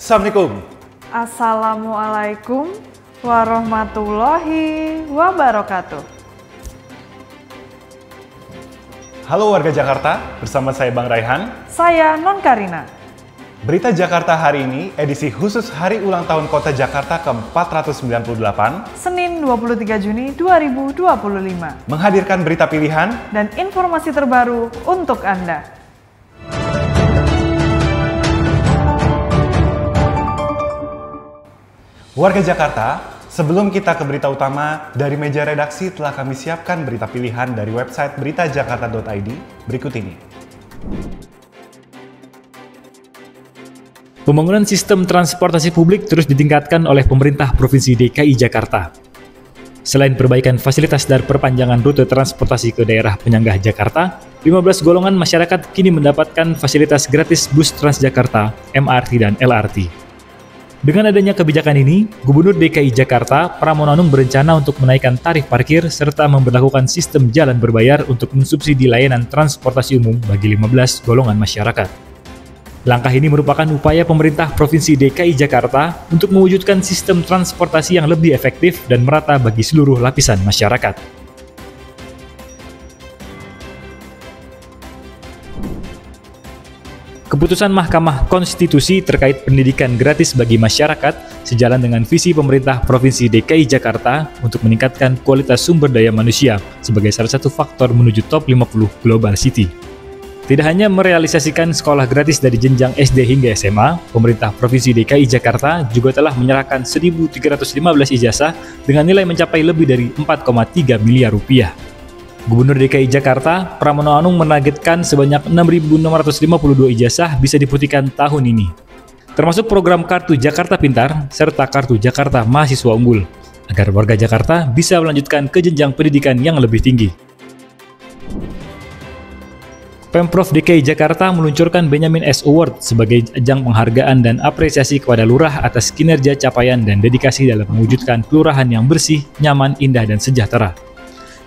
Assalamualaikum. Assalamualaikum warahmatullahi wabarakatuh. Halo warga Jakarta, bersama saya Bang Raihan. Saya Non Karina. Berita Jakarta hari ini, edisi khusus Hari Ulang Tahun Kota Jakarta ke-498, Senin 23 Juni 2025. menghadirkan berita pilihan Dan informasi terbaru untuk Anda. Warga Jakarta, sebelum kita ke berita utama, dari meja redaksi telah kami siapkan berita pilihan dari website beritajakarta.id berikut ini. Pembangunan sistem transportasi publik terus ditingkatkan oleh pemerintah Provinsi DKI Jakarta. Selain perbaikan fasilitas dan perpanjangan rute transportasi ke daerah penyangga Jakarta, 15 golongan masyarakat kini mendapatkan fasilitas gratis bus Transjakarta, MRT, dan LRT. Dengan adanya kebijakan ini, Gubernur DKI Jakarta, Pramono Anung berencana untuk menaikkan tarif parkir serta memberlakukan sistem jalan berbayar untuk mensubsidi layanan transportasi umum bagi 15 golongan masyarakat. Langkah ini merupakan upaya pemerintah Provinsi DKI Jakarta untuk mewujudkan sistem transportasi yang lebih efektif dan merata bagi seluruh lapisan masyarakat. Keputusan Mahkamah Konstitusi terkait pendidikan gratis bagi masyarakat sejalan dengan visi pemerintah Provinsi DKI Jakarta untuk meningkatkan kualitas sumber daya manusia sebagai salah satu faktor menuju top 50 Global City. Tidak hanya merealisasikan sekolah gratis dari jenjang SD hingga SMA, pemerintah Provinsi DKI Jakarta juga telah menyerahkan 1.315 ijazah dengan nilai mencapai lebih dari 4,3 miliar rupiah. Gubernur DKI Jakarta, Pramono Anung menargetkan sebanyak 6.652 ijazah bisa diputihkan tahun ini, termasuk program Kartu Jakarta Pintar serta Kartu Jakarta Mahasiswa Unggul, agar warga Jakarta bisa melanjutkan ke jenjang pendidikan yang lebih tinggi. Pemprov DKI Jakarta meluncurkan Benyamin S. Award sebagai ajang penghargaan dan apresiasi kepada lurah atas kinerja, capaian, dan dedikasi dalam mewujudkan kelurahan yang bersih, nyaman, indah, dan sejahtera.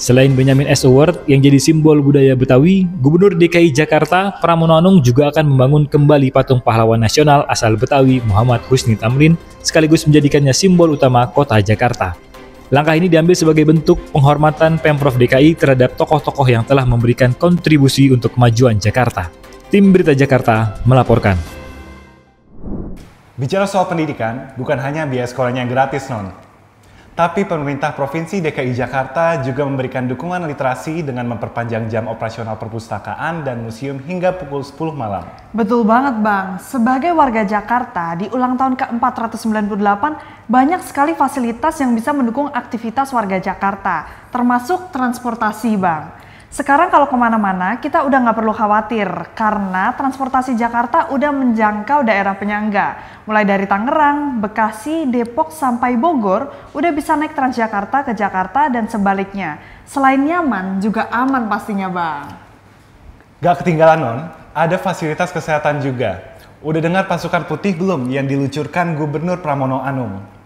Selain Benyamin S. Award yang jadi simbol budaya Betawi, Gubernur DKI Jakarta, Pramono Anung juga akan membangun kembali patung pahlawan nasional asal Betawi Muhammad Husni Tamrin, sekaligus menjadikannya simbol utama kota Jakarta. Langkah ini diambil sebagai bentuk penghormatan Pemprov DKI terhadap tokoh-tokoh yang telah memberikan kontribusi untuk kemajuan Jakarta. Tim Berita Jakarta melaporkan. Bicara soal pendidikan, bukan hanya biaya sekolahnya yang gratis, Non. Tapi pemerintah Provinsi DKI Jakarta juga memberikan dukungan literasi dengan memperpanjang jam operasional perpustakaan dan museum hingga pukul 10 malam. Betul banget Bang, sebagai warga Jakarta di ulang tahun ke-498 banyak sekali fasilitas yang bisa mendukung aktivitas warga Jakarta, termasuk transportasi Bang. Sekarang kalau kemana-mana kita udah nggak perlu khawatir karena transportasi Jakarta udah menjangkau daerah penyangga. Mulai dari Tangerang, Bekasi, Depok sampai Bogor udah bisa naik Transjakarta ke Jakarta dan sebaliknya. Selain nyaman juga aman pastinya Bang. Gak ketinggalan, Non, ada fasilitas kesehatan juga. Udah dengar pasukan putih belum yang diluncurkan Gubernur Pramono Anung?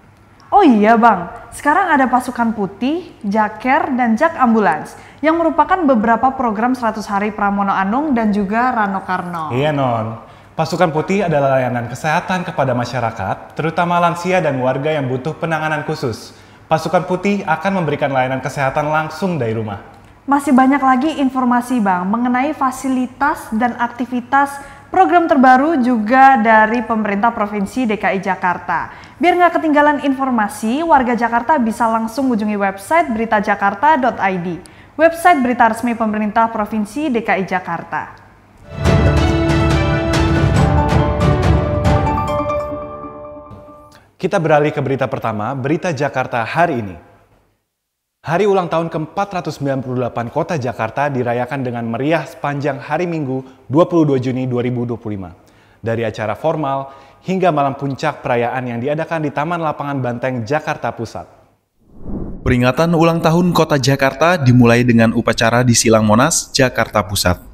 Oh iya Bang, sekarang ada pasukan putih, Jaker, dan Jak Ambulans yang merupakan beberapa program 100 hari Pramono Anung dan juga Rano Karno. Iya Non, pasukan putih adalah layanan kesehatan kepada masyarakat, terutama lansia dan warga yang butuh penanganan khusus. Pasukan putih akan memberikan layanan kesehatan langsung dari rumah. Masih banyak lagi informasi Bang mengenai fasilitas dan aktivitas program terbaru juga dari pemerintah Provinsi DKI Jakarta. Biar nggak ketinggalan informasi, warga Jakarta bisa langsung kunjungi website beritajakarta.id, website berita resmi pemerintah Provinsi DKI Jakarta. Kita beralih ke berita pertama, Berita Jakarta hari ini. Hari ulang tahun ke-498 Kota Jakarta dirayakan dengan meriah sepanjang hari Minggu 22 Juni 2025. Dari acara formal hingga malam puncak perayaan yang diadakan di Taman Lapangan Banteng, Jakarta Pusat. Peringatan ulang tahun Kota Jakarta dimulai dengan upacara di Silang Monas, Jakarta Pusat.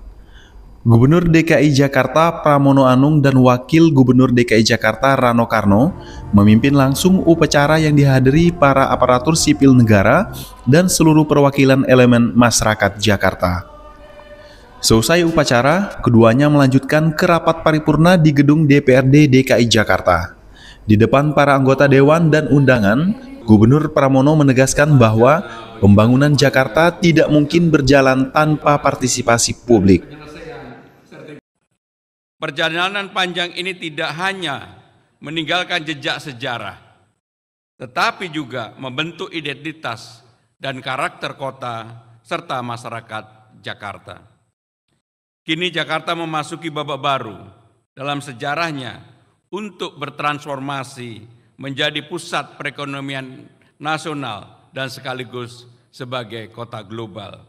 Gubernur DKI Jakarta Pramono Anung dan Wakil Gubernur DKI Jakarta Rano Karno memimpin langsung upacara yang dihadiri para aparatur sipil negara dan seluruh perwakilan elemen masyarakat Jakarta. Seusai upacara, keduanya melanjutkan ke rapat paripurna di gedung DPRD DKI Jakarta. Di depan para anggota dewan dan undangan, Gubernur Pramono menegaskan bahwa pembangunan Jakarta tidak mungkin berjalan tanpa partisipasi publik. Perjalanan panjang ini tidak hanya meninggalkan jejak sejarah, tetapi juga membentuk identitas dan karakter kota serta masyarakat Jakarta. Kini Jakarta memasuki babak baru dalam sejarahnya untuk bertransformasi menjadi pusat perekonomian nasional dan sekaligus sebagai kota global.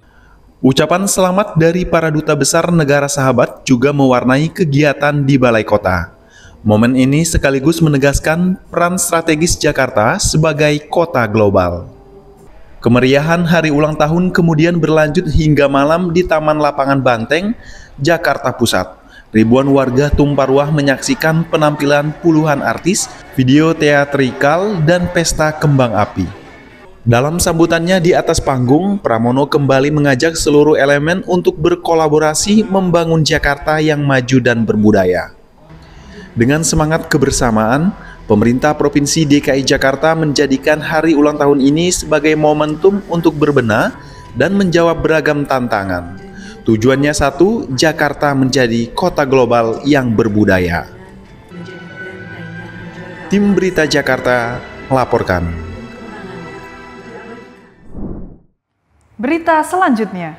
Ucapan selamat dari para duta besar negara sahabat juga mewarnai kegiatan di Balai Kota. Momen ini sekaligus menegaskan peran strategis Jakarta sebagai kota global. Kemeriahan hari ulang tahun kemudian berlanjut hingga malam di Taman Lapangan Banteng, Jakarta Pusat. Ribuan warga tumpah ruah menyaksikan penampilan puluhan artis, video teatrikal, dan pesta kembang api. Dalam sambutannya di atas panggung, Pramono kembali mengajak seluruh elemen untuk berkolaborasi membangun Jakarta yang maju dan berbudaya. Dengan semangat kebersamaan, pemerintah Provinsi DKI Jakarta menjadikan hari ulang tahun ini sebagai momentum untuk berbenah dan menjawab beragam tantangan. Tujuannya satu, Jakarta menjadi kota global yang berbudaya. Tim Berita Jakarta melaporkan. Berita selanjutnya.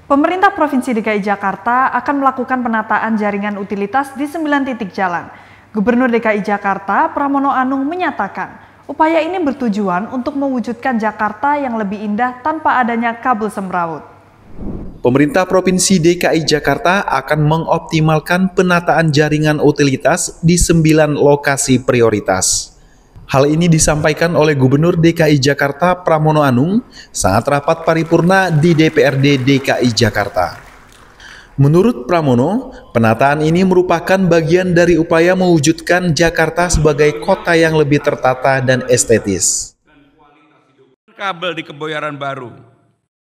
Pemerintah Provinsi DKI Jakarta akan melakukan penataan jaringan utilitas di 9 titik jalan. Gubernur DKI Jakarta Pramono Anung menyatakan, upaya ini bertujuan untuk mewujudkan Jakarta yang lebih indah tanpa adanya kabel semrawut. Pemerintah Provinsi DKI Jakarta akan mengoptimalkan penataan jaringan utilitas di 9 lokasi prioritas. Hal ini disampaikan oleh Gubernur DKI Jakarta Pramono Anung saat rapat paripurna di DPRD DKI Jakarta. Menurut Pramono, penataan ini merupakan bagian dari upaya mewujudkan Jakarta sebagai kota yang lebih tertata dan estetis. Kabel di Kebayoran Baru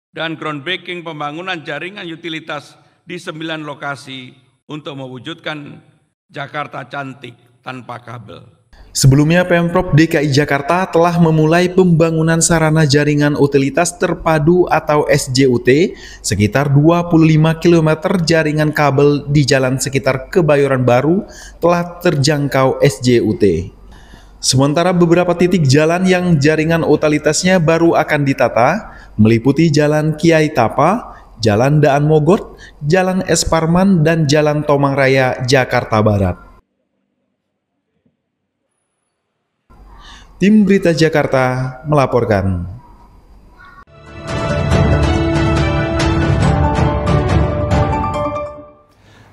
dan groundbreaking pembangunan jaringan utilitas di 9 lokasi untuk mewujudkan Jakarta cantik tanpa kabel. Sebelumnya, Pemprov DKI Jakarta telah memulai pembangunan sarana jaringan utilitas terpadu atau SJUT sekitar 25 km jaringan kabel di jalan sekitar Kebayoran Baru telah terjangkau SJUT. Sementara beberapa titik jalan yang jaringan utilitasnya baru akan ditata, meliputi Jalan Kiai Tapa, Jalan Daan Mogot, Jalan Es Parman, dan Jalan Tomang Raya, Jakarta Barat. Tim Berita Jakarta melaporkan.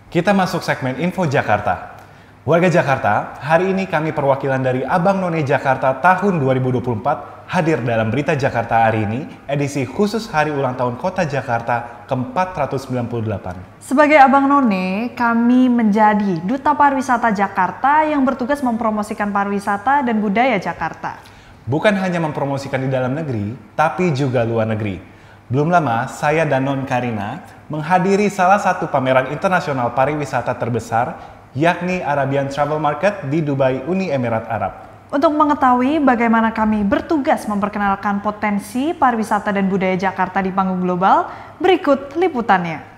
Kita masuk segmen Info Jakarta. Warga Jakarta, hari ini kami perwakilan dari Abang None Jakarta tahun 2024 hadir dalam Berita Jakarta hari ini, edisi khusus Hari Ulang Tahun Kota Jakarta ke-498. Sebagai Abang None, kami menjadi Duta Pariwisata Jakarta yang bertugas mempromosikan pariwisata dan budaya Jakarta. Bukan hanya mempromosikan di dalam negeri, tapi juga luar negeri. Belum lama, saya dan Non Karina menghadiri salah satu pameran internasional pariwisata terbesar, yakni Arabian Travel Market di Dubai, Uni Emirat Arab. Untuk mengetahui bagaimana kami bertugas memperkenalkan potensi pariwisata dan budaya Jakarta di panggung global, berikut liputannya.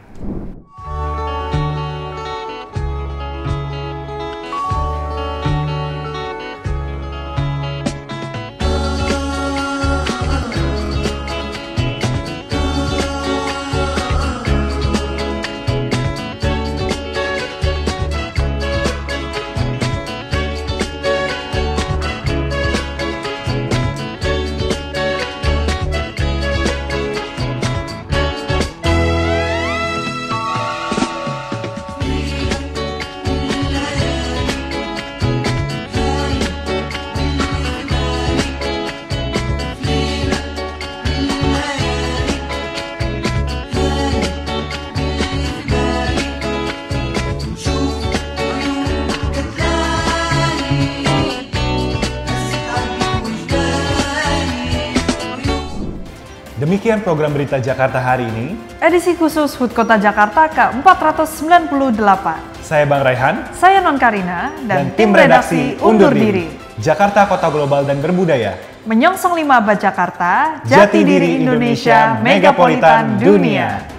Demikian program Berita Jakarta hari ini. Edisi khusus HUT Kota Jakarta ke-498. Saya Bang Raihan. Saya Non Karina dan tim redaksi undur diri. Jakarta Kota Global dan Berbudaya. Menyongsong 5 Abad Jakarta, jati diri Indonesia, megapolitan dunia.